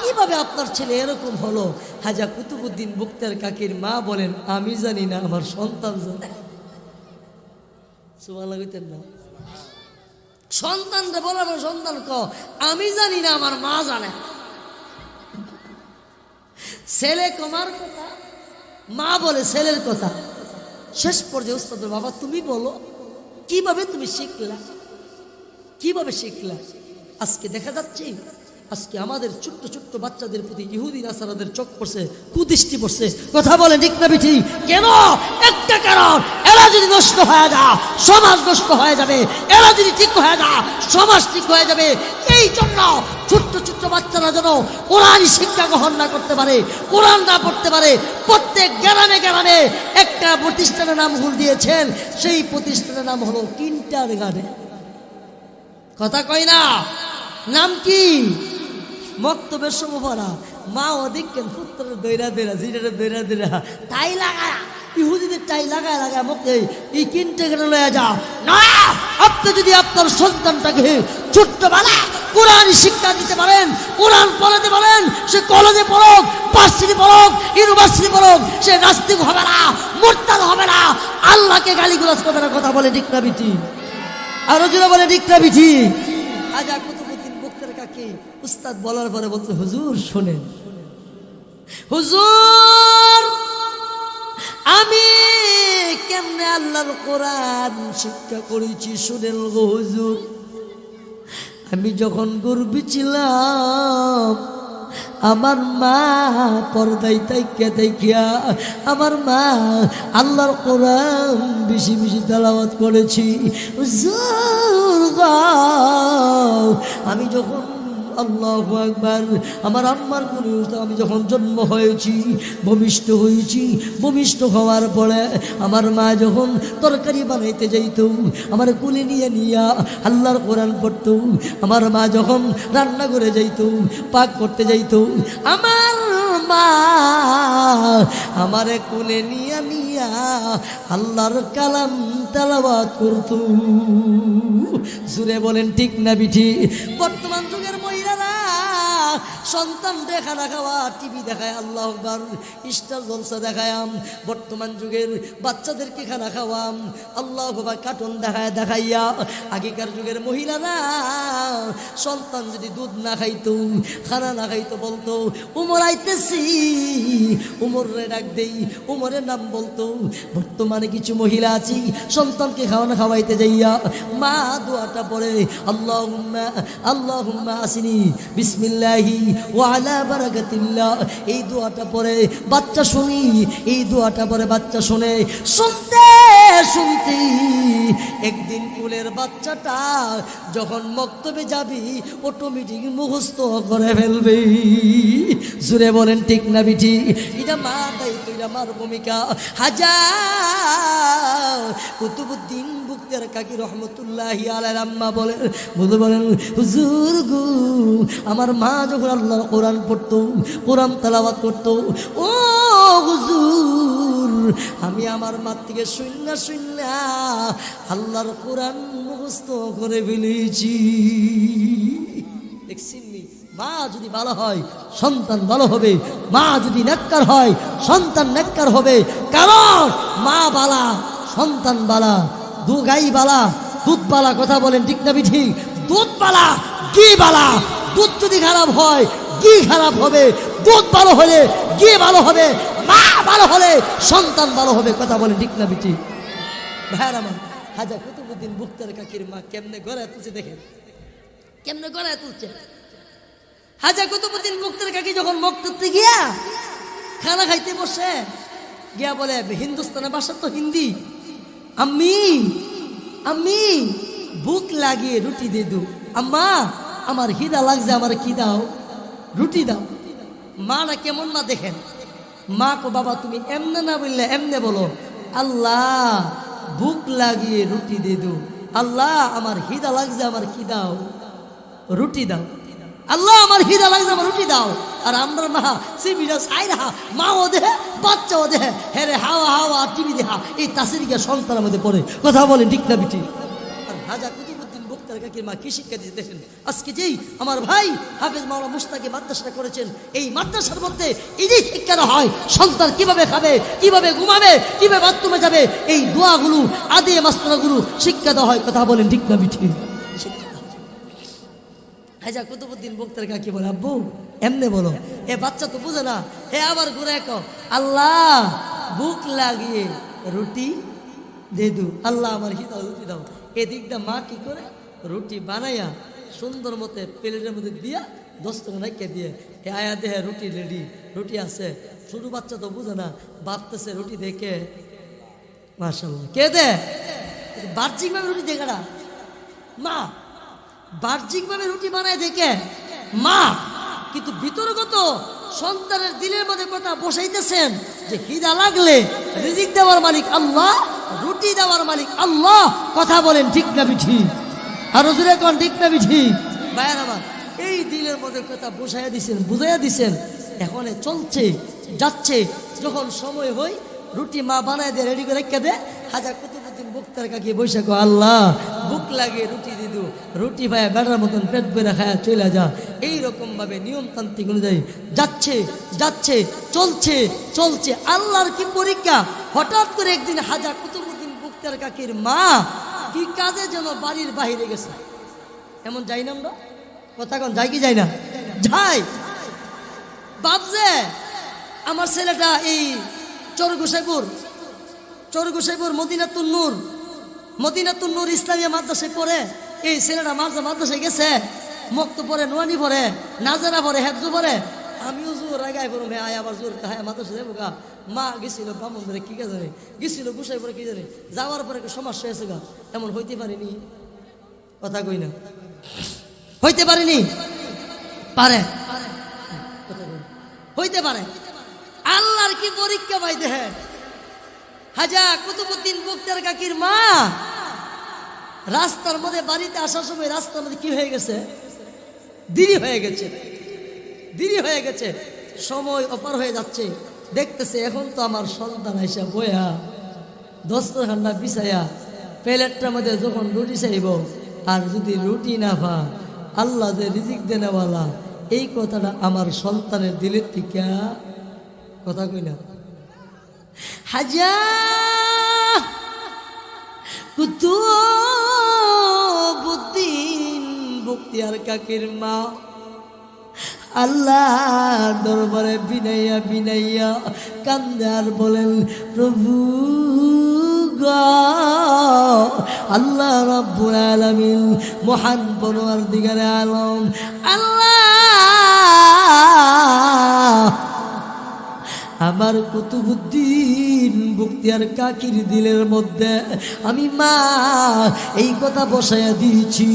কিভাবে আপনার ছেলে এরকম হলো? হাজা কুতুবউদ্দিন বখতিয়ার কাকির মা বলেন, আমি জানি না, আমার সন্তান জানে। সুবহানাল্লাহ কইতেন না? সন্তানরে বলার সন্তান ক, আমি জানি না, আমার মা জানে। ছেলে কমার কথা, মা বলে ছেলের কথা। শেষ পর্যায়ে উস্তাদ, বাবা তুমি বলো কিভাবে তুমি শিখলা, কিভাবে শিখলা? আজকে দেখা যাচ্ছে, আজকে আমাদের ছোট্ট ছোট্ট বাচ্চাদের প্রতি ইহুদি নাসারাদের চোখ পড়ছে, কুদৃষ্টি পড়ছে। কথা বলেন ঠিক না বিঠি? কেন? একটা কারণ, এরা যদি নষ্ট হয়ে যায় সমাজ নষ্ট হয়ে যাবে, এরা যদি ঠিক হয়ে যায় সমাজ ঠিক হয়ে যাবে। এই জন্য ছোট্ট ছোট্ট বাচ্চারা যেন কোরআন শিক্ষা গ্রহণ না করতে পারে, কোরআন না পড়তে পারে। প্রত্যেক গ্রামে গ্রামে একটা প্রতিষ্ঠানের নাম হুল দিয়েছেন, সেই প্রতিষ্ঠানের নাম হলো কিন্ডারগার্টেন। কথা কয় না? নাম কি? মক্তবের সময় পড়া। মা ও দেখেন পুত্রের দৈরা দৈরা জিরের দৈরা দৈরা তাই লাগায়, ইহুদিদের টাই লাগায় লাগায় মক্তে এই কিনতে গেলে লয়ে যাও না। আপনি যদি আপনার সন্তানটাকে ছোট্টবেলা কোরআন শিক্ষা দিতে পারেন, কোরআন পড়াতে পারেন, সে কলেজে পড়ুক, ভার্সিটি পড়ুক, ইউনিভার্সিটি পড়ুক, সে নাস্তিক হবে না, মুরতাদ হবে না, আল্লাহকে গালিগালাজ করবে না। কথা বলে ঠিক না বিটি? আরো জোরে বলে ঠিক না বিটি? আজ কুতুবউদ্দিন বক্তার কাকে উস্তাদ বলার পরে বলতে, হুজুর শোনেন, হুজুর আমি কেমনে আল্লাহর কোরআন শিক্ষা করেছি শুনেন গো হুজুর। আমি যখন গর্ভে ছিলাম আমার মা পর্দায় তাইকা দেখিয়া আমার মা আল্লাহর কোরআন বেশি বেশি তেলাওয়াত করেছি। হুজুর গো, আমি যখন আল্লাহু আকবার আমার আম্মার কোলে আমি যখন জন্ম হয়েছি, ভূমিষ্ঠ হয়েছি, ভূমিষ্ঠ হওয়ার পরে আমার মা যখন তরকারি বানাইতে যাইত আমার কোলে নিয়ে নিয়া আল্লাহর কোরআন পড়তো। আমার মা যখন রান্না করে যাইত, পাক করতে যাইত, আমার মা আমারে কোলে নিয়ে নিয়া আল্লাহর কালাম তেলাওয়াত করতো। জুড়ে বলেন ঠিক না বিঠি? বর্তমান যুগের মহিলারা সন্তান দেখা না খাওয়া টিভি দেখায়, আল্লাহ আকবার, স্টার জলসা দেখায়াম। বর্তমান যুগের বাচ্চাদেরকে খানা খাওয়াম, আল্লাহ আকবার, কার্টুন দেখাইয়া। আগেকার যুগের মহিলারা সন্তান যদি দুধ না খাইতো, খানা না খাইতো, বলতো উমর আইতেছি, উমরে ডাক দেই, উমরের নাম বলতো। বর্তমানে কিছু মহিলা আছি সন্তানকে খাওয়ানো খাওয়াইতে যাইয়া মা দোয়াটা পড়ে, আল্লাহুম্মা আসিনি বিসমিল্লাহি ওয়া আলা বারাকাতিল্লাহ, এই দোয়াটা পড়ে বাচ্চা শুনি, এই দোয়াটা পড়ে বাচ্চা শুনে। শুনতে শুনতে একদিন কুলের বাচ্চাটা যখন মক্তবে যাবি অটোমেটিক মুখস্থ করে ফেলবে। জুড়ে বলেন ঠিক না বিটি? এটা মা দায়িত্ব, এটা মার ভূমিকা। হাজার কুতুবউদ্দিন বক্তার কাকি রহমতুল্লাহি আলাইহি আম্মা বলেন, বলেন হুজুর গো, আমার মা যখন আল্লাহর কোরআন পড়তো, কোরআন তেলাওয়াত করতো, ও হুজুর আমি আমার মা থেকে শুননা শুননা আল্লাহর কোরআন মুখস্থ করে ফেলেছি। দেখছিনি? মা যদি ভালো হয় সন্তান ভালো হবে, মা যদি নেককার হয় সন্তান নেককার হবে। কারণ মা বালা, সন্তান বালা, গাই বালা, দুধ বালা। কথা বলেন ঠিক না বিঠি? দুধ বালা, ঘি বালা। দুধ যদি খারাপ হয় ঘি খারাপ হবে, দুধ ভালো হলে ঘি ভালো হবে, মা ভালো হলে সন্তান ভালো হবে। কথা বলেন ঠিক না বিঠি? ভাইরা আমার, হাজা কুতুবউদ্দিন বক্তার কাকির মা কেমনে গড়ায় তুলছে, দেখেন কেমনে গড়ায় তুলছে। হাজা কুতুবউদ্দিন বক্তার কাকি যখন মক্তবে গিয়া খানা খাইতে বসে, গিয়া বলে হিন্দুস্তানের ভাষা তো হিন্দি, আম্মি আম্মি ভুক লাগিয়ে রুটি দিয়ে দু, আম্মা আমার খিদা লাগছে, আমার কি দাও, রুটি দাও। মা না কেমন না দেখেন, মা কো বাবা তুমি এমনে না বললে এমনে বলো, আল্লাহ ভুক লাগিয়ে রুটি দিয়ে দু, আল্লাহ আমার খিদা লাগছে, আমার কি দাও, রুটি দাও। আল্লাহ আমার খিদা লাগছে, আমার রুটি দাও। আর আমরা মা সিবিরা সাইরা মা ও দেহে বাচ্চা ও দেহে হেরে হাওয়া হাওয়া টিভি দেখা এই তাসিরিকা সন্তানের মধ্যে পড়ে। কথা বলেন ঠিক না বিটি? আর হাজা কুতুবউদ্দিন বক্তার কাকির মা কি শিক্ষা দিতে দেখেন। আজকে যেই আমার ভাই হাফেজ মাওলানা মুস্তাকি মাদ্রাসাটা করেছেন, এই মাদ্রাসার মধ্যে এই যে শিক্ষাটা হয়, সন্তান কিভাবে খাবে, কিভাবে ঘুমাবে, কিভাবে বাথরুমে যাবে, এই দোয়াগুলো আদি মাস্তানাগুলো শিক্ষা দেওয়া হয়। কথা বলেন ঠিক না বিটি? হাজা কুতুবউদ্দিন বক্তার কাকি বলে, আব্বু এমনে বলো, এ বাচ্চা তো বুঝে না, হে আবার ঘুরে কো, আল্লাহ ভুক লাগিয়ে রুটি দে দু, আল্লাহ আমার খিদা রুটি দাও। এদিকটা মা কি করে রুটি বানাইয়া সুন্দর মতে প্লেটের মধ্যে দিয়া 10 টাকা রাখিয়ে দিয়ে এ আয়া দেহে রুটি রেডি, রুটি আছে। ছোটো বাচ্চা তো বুঝে না, ভাবতেছে রুটি দেখে মাশাআল্লাহ কে দে, বাহ্যিকভাবে রুটি দেখে না মা, বাহ্যিকভাবে রুটি বানায় দেখে মা, কিন্তু ভিতরগত সন্তানের দিলের মধ্যে কথা বসাইতেছেন যে খিদা লাগলে রিজিক দেওয়ার মালিক আল্লাহ, রুটি দেওয়ার মালিক আল্লাহ। কথা বলেন ঠিক না বিঠি? আর জোরে কোন ঠিক না বিঠি? ভাইয়ার আমার, এই দিলের মধ্যে কথা বুঝাইয়া দিছেন, বুঝাইয়া দিছেন। এখন চলছে যাচ্ছে, যখন সময় হয় রুটি মা বানায় দিয়ে রেডি করে রেখে দে। হাজা কুতুবুদ্দিন বক্তার কাকে বৈশা কো আল্লাহ বুক লাগে রুটি দিদু, রুটি ভাইয়া বেড়ার মতন পেট বেড়া খায়া চলে যা। এইরকম ভাবে নিয়মতান্ত্রিক অনুযায়ী যাচ্ছে যাচ্ছে, চলছে চলছে। আল্লাহর কি পরীক্ষা! হঠাৎ করে একদিন হাজা কুতুবুদ্দিন বক্তার কাকির মা কি কাজে যেন বাড়ির বাহিরে গেছে। এমন যাই না আমরা কথা কন, যাই কি যাই না? যাই। ভাবছে আমার ছেলেটা এই চরগোসাইপুর মদিনাতুন নূর ইসলামিয়া মাদ্রাসায় পড়ে। এই ছেলেটা মাদ্রাসায় গেছে, মক্ত পড়ে, নোয়ানি পড়ে, নাজারা পড়ে, হেদ্দু পড়ে। আমিও জোর আগায় পড়ো ভাই, আবার জোর হ্যাঁ মাদ্রাসা যাবো গা। মা গেছিল ব্রাহ্মণ ধরে কি জানে, গেছিল গোসাই পরে কি জানে, যাওয়ার পরে সমস্যা হয়েছে গা। এমন হইতে পারিনি, কথা কই না, হইতে পারিনি, পারে হইতে পারে। আল্লাহর কি পরীক্ষা ভাই দেখেন। হাজা কুতুবুদ্দিন বক্তার কাকির মা রাস্তার মধ্যে বাড়িতে আসার সময় রাস্তার মধ্যে কি হয়ে গেছে, দেরি হয়ে গেছে, সময় অপার হয়ে যাচ্ছে। দেখতেছে এখন তো আমার সন্তান আইসা বয়া দস্তরখানা বিছাইয়া প্লেটটার মধ্যে যখন রুটি চাইব, আর যদি রুটি না পা আল্লাহ যে রিজিক দেনেওয়ালা, এই কথাটা আমার সন্তানের দিলের থেকে কথা কই না। হাজা কুতুবুদ্দিন বক্তিয়ার কাকির মা আল্লাহ দরবারে বিনাইয়া কান্দে আর বলেন, প্রভু গো আল্লাহ রাব্বুল আলামিন মহান পরওয়ারদিগারে আলম আল্লাহ, আমার কুতুবুদ্দিন বক্তিয়ার কাকির দিলের মধ্যে আমি মা এই কথা বসাইয়া দিয়েছি,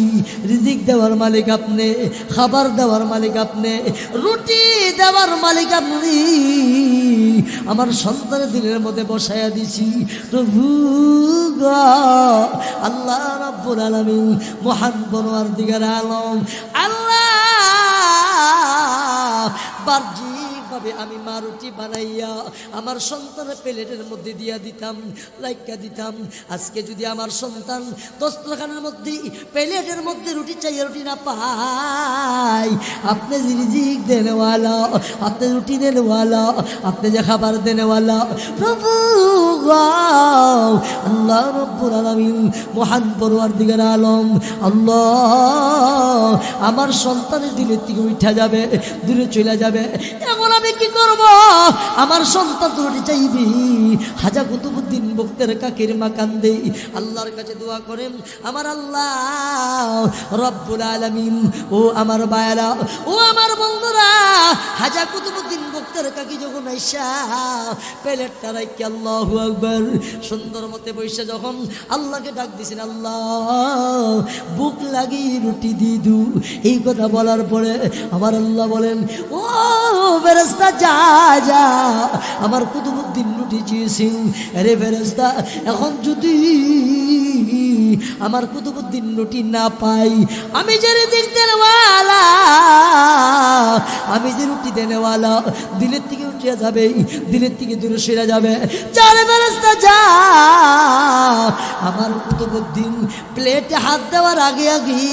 রিজিক দেওয়ার মালিক আপনি, খাবার দেওয়ার মালিক আপনি, রুটি দেওয়ার মালিক আপনি, আমার সন্তানের দিলের মধ্যে বসাইয়া দিছি। প্রভু গো আল্লাহ রাব্বুল আলামিন মহান পরওয়ারদিগার আলম আল্লাহ, ভাবে আমি মা রুটি বানাইয়া আমার সন্তানের প্লেটের মধ্যে দিয়া দিতাম, লাইকা দিতাম। আজকে যদি আমার সন্তান দস্তরখানার মধ্যে প্লেটের মধ্যে রুটি চাইয়া রুটি না পাই, আপনি যে রিজিক দেনেওয়ালা, আপনি রুটি দেনেওয়ালা, আপনি যে খাবার দেনেওয়ালা, প্রভু আল্লাহ রব্বুল আলামিন মহান পরওয়ারদিগার আলম আল্লাহ, আমার সন্তানের দিলের থেকে উঠা যাবে, দূরে চলে যাবে। এখন আমি কি করব? আমার সন্তান রুটি চাইবি। হাজা কুতুবুদ্দিন বক্তের কাকির মা কান্দে, আল্লাহর কাছে দোয়া করেন, আমার আল্লাহ রব্বুল আলামিন, ও আমার বায়রা, ও আমার বন্ধুরা, হাজা কুতুবুদ্দিন বক্তের কাকি যখন আইসা প্লেটটা রাইকে আল্লাহু আকবার সুন্দর মতে বইসা যখন আল্লাহকে ডাক দিছেন, আল্লাহ বুক লাগি রুটি দিদু, এই কথা বলার পরে আমার আল্লাহ বলেন, ও ফেরেশতা যা যা, আমার কুতুবুদ্দিন রুটি চেয়েছেন। আরে ফেরেশতা, এখন যদি আমার কুতুবুদ্দিন রুটি না পাই, আমি যে রিজিক দেনেওয়ালা, আমি যে রুটি দেনেওয়ালা, দিলের থেকে উঠিয়া যাবে, দিলের থেকে দূরে সরে যাবে। চারে ফেরেশতা যা, আমার কুতুবুদ্দিন প্লেটে হাত দেওয়ার আগে আগে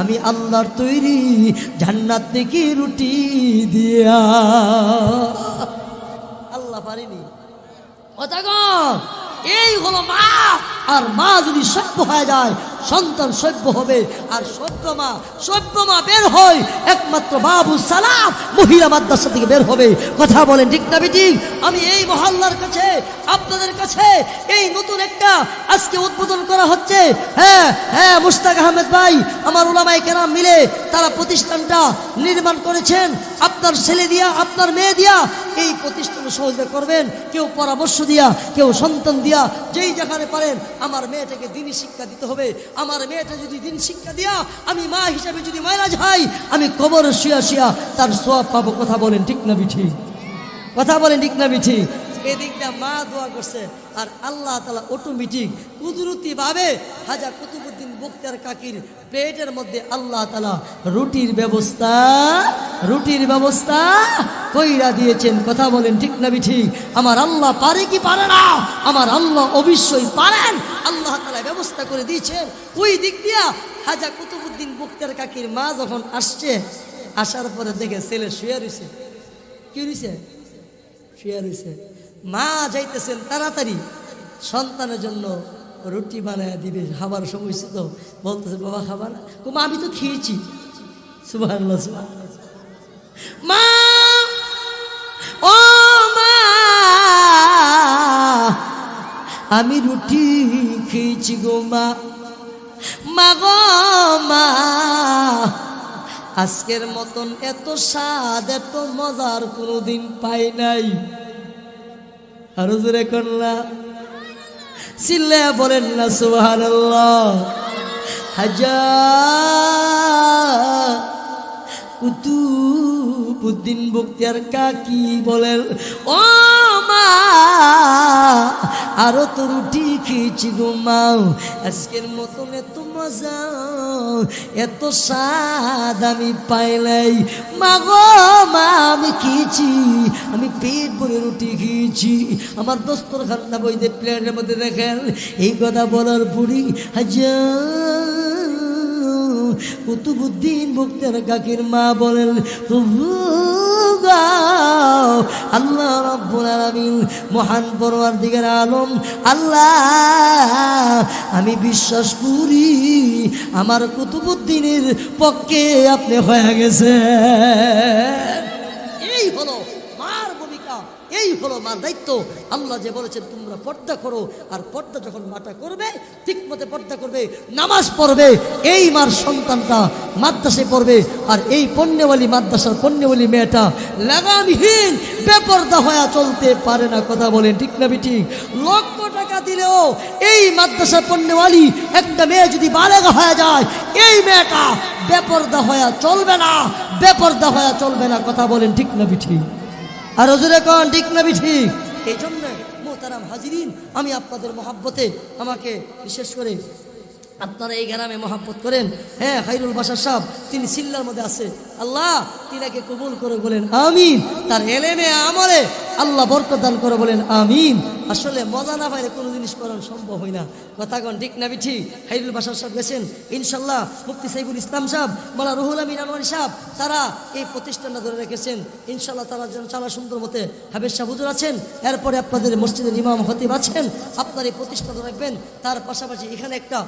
আমি আল্লাহর তৈরি জান্নাত থেকে রুটি দিয়া। আল্লাহ পারিনি কথা গো। এই হলো মা, আর মা যদি সভ্য হয়ে যায় সন্তান সভ্য হবে। আর সভ্য মা বের হয় একমাত্র বাবু সালাম মহিলা মাদ্রাসা থেকে বের হবে। কথা বলেন ঠিক না বেঠিক? আমি এই মহল্লার কাছে আপনাদের কাছে এই নতুন একটা আজকে উদ্বোধন করা হচ্ছে। হ্যাঁ মুশতাক আহমেদ ভাই, আমার উলামায়ে কেরাম মিলে তারা প্রতিষ্ঠানটা নির্মাণ করেছেন। আপনার ছেলে দিয়া, আপনার মেয়ে দিয়া এই প্রতিষ্ঠানে সহযোগিতা করবেন, কেউ পরামর্শ দিয়া, কেউ সন্তান দিয়া, যেই যেখানে পারেন। আমার মেয়েটাকে দিনী শিক্ষা দিতে হবে। আমার মেয়েটা যদি দিন শিক্ষা দিয়া আমি মা হিসাবে যদি মারা যাই, আমি কবরে শুয়া তার সওয়াব পাবো। কথা বলেন ঠিক না বিঠি? কথা বলেন ঠিক না বিঠি? এদিকটা মা দোয়া করছে, আর আল্লাহ তাআলা অটোমেটিক কুদরতিভাবে হাজা কুতুবউদ্দিন বখতিয়ার কাকির পেটের মধ্যে আল্লাহ তাআলা রুটির ব্যবস্থা কইরা দিয়েছেন। কথা বলেন ঠিক না ঠিক? আমার আল্লাহ পারে কি পারে না? আমার আল্লাহ অবশ্যই পারেন। আল্লাহ তাআলা ব্যবস্থা করে দিয়েছেন। ওই দিক দিয়া হাজা কুতুবউদ্দিন বখতিয়ার কাকির মা যখন আসছে, আসার পরে দেখে ছেলে শুয়ে রয়েছে। কি রয়েছে? শুয়ে রয়েছে। মা যাইতেছেন তাড়াতাড়ি সন্তানের জন্য রুটি বানায় দিবে, খাবার সময় ছিল। বলতেছে বাবা খাবার? মা আমি তো খেয়েছি। সুবহানাল্লাহ, সুবহানাল্লাহ। মা, ও মা, আমি রুটি খেয়েছি গো মা। মা গো মা, আজকের মতন এত স্বাদ এত মজার কোনোদিন পাই নাই। আরো জোরে কন্যা চিল্লা বলেন না সুবহানাল্লাহ। হাজা কুতুবউদ্দিন বখতিয়ার কাকি বলেন, ও মা, আরো তো রুটি খেয়েছি গো মা, আজকের মতন এত মজা এত স্বাদ আমি পাই নাই। মা গো মা, আমি খেয়েছি, আমি পেট ভরে রুটি খেয়েছি। আমার দস্তরখানা বইতে প্লেটের মধ্যে দেখেন। এই কথা বলার পরই হাজা কুতুবউদ্দিন বখতিয়ার কাকির মা বলেন, আল্লাহ রাব্বুল আলামিন মহান পরওয়ারদিগার আলম আল্লাহ, আমি বিশ্বাস করি আমার কুতুবউদ্দিনের পক্ষে আপনি হয়ে গেছে। এই হলো মার ভূমিকা, এই হলো মার দায়িত্ব। আল্লাহ যে বলেছেন তোমরা পর্দা করো, আর পর্দা যখন মাটা করবে ঠিক মতো পর্দা করবে, নামাজ পড়বে, এই মার সন্তানটা মাদ্রাসায় পড়বে। আর এই পণ্যওয়ালি মাদ্রাসার পণ্যওয়ালি মেয়েটা লাগামহীন বেপর্দা হয়ে চলতে পারে না। কথা বলেন ঠিক না ঠিক? লক্ষ টাকা দিলেও এই মাদ্রাসার পণ্যওয়ালি একটা মেয়ে যদি বালেগা হয়ে যায়, এই মেয়েটা বেপর্দা হয়ে চলবে না, বেপর্দা হয়ে চলবে না। কথা বলেন ঠিক না ঠিক? আর হুজুরে কোন ঠিক না ঠিক? এই জন্য মোহতারাম হাজিরিন, আমি আপনাদের মহাব্বতে, আমাকে বিশেষ করে আপনারা এই গ্রামে মহাব্বত করেন। হ্যাঁ, খাইরুল বাশার সাহেব তিনি সিল্লার মধ্যে আছে। আল্লাহ তিনাকে কবুল করে বলেন আমিন। তার এলেমে আমলে আল্লাহ বরকত দান করে বলেন আমিন। আসলে মজা না পাইলে কোনো জিনিস করানো সম্ভব হয় না। কথাগণ ঠিক না ঠিক? খাইরুল বাশার সাহেব গেছেন, ইনশাল্লাহ মুফতি সাইফুল ইসলাম সাহেব, মাওলানা রুহুল আমিন আনোয়ারি সাহেব, তারা এই প্রতিষ্ঠানটা ধরে রেখেছেন। ইনশাল্লাহ তারা যেন চালা সুন্দর মতে হাবেজ সাহেব হুজুর আছেন, এরপরে আপনাদের মসজিদের ইমাম খতিব আছেন, আপনার এই প্রতিষ্ঠান রাখবেন। তার পাশাপাশি এখানে একটা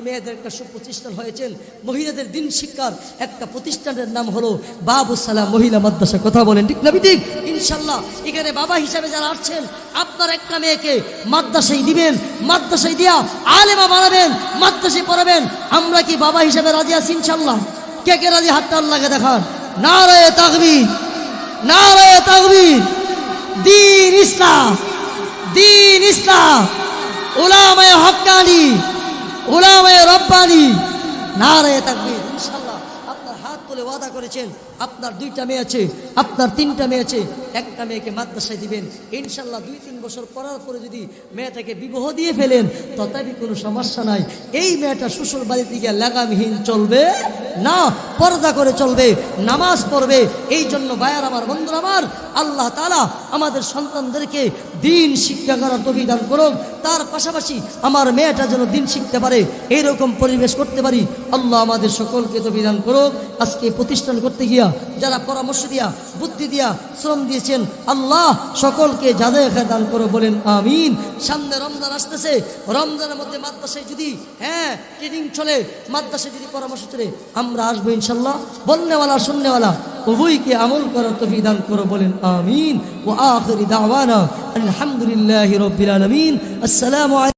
মেয়েদের একটা সুপ্রতিষ্ঠান হয়েছেন, মহিলাদের দিন শিক্ষার একটা প্রতিষ্ঠানের নাম হলো বাবু সালাম মহিলা মাদ্রাসা। কথা বলেন ঠিক না ঠিক? ইনশাল্লাহ এখানে বাবা হিসাবে যারা আসছেন, আপনার একটা মেয়েকে মাদ্রাসায় দিবেন, মাদ্রাসায় দিয়া আলেমা বানাবেন, মাদ্রাসায় পড়াবেন। আমরা কি বাবা হিসাবে রাজি আছি? ইনশাল্লাহ কে কে রাজি? হাতটা আল্লাহকে দেখান। নারায়ে তাকবীর, নারায়ে তাকবীর। দ্বীন ইসলাম, দ্বীন ইসলাম, উলামায়ে হক্কানি, উলামায়ে রব্বানি, নারায়ে তাকবীর। ইনশাআল্লাহ আপনার হাত তুলে ওয়াদা করেছেন, আপনার 2টা মেয়ে আছে, আপনার 3টা মেয়ে আছে, একটা মেয়েকে মাদ্রাসায় দিবেন। ইনশাআল্লাহ 2-3 বছর পড়ার পরে যদি মেয়েটাকে বিবাহ দিয়ে ফেলেন তথাপি কোনো সমস্যা নাই। এই মেয়েটা শ্বশুর বাড়িতে গিয়ে লাগামহীন চলবে না, পর্দা করে চলবে, নামাজ পড়বে। এই জন্য ভাইয়ার আমার, বন্ধুরা আমার, আল্লাহ তাআলা আমাদের সন্তানদেরকে দিন শিক্ষা করার তৌফিক দান করুন। তার পাশাপাশি আমার মেয়েটা যেন দিন শিখতে পারে, এইরকম পরিবেশ করতে পারি। আল্লাহ আমাদের সকলকে তৌফিক দান করুন। আজকে প্রতিষ্ঠান করতে গিয়া যারা পরামর্শ দিয়া, বুদ্ধি দিয়া, শ্রম দিয়েছেন, আল্লাহ সকলকে জাযায়ে খায়র দান করো, বলেন আমিন। সামনে রমজান আসতেছে, রমজানের মধ্যে মাদ্রাসায় যদি ট্রেনিং চলে, মাদ্রাসায় যদি পরামর্শ চলে, আমরা আসবো ইনশাল্লাহ। বলনেওয়ালা শুননেওয়ালা উভয়কে আমল করার তৌফিক দান করো, বলেন আমিন। ওয়া আখিরি দাওয়ানা আলহামদুলিল্লাহি রাব্বিল আলামিন। আসসালামু আলাইকুম।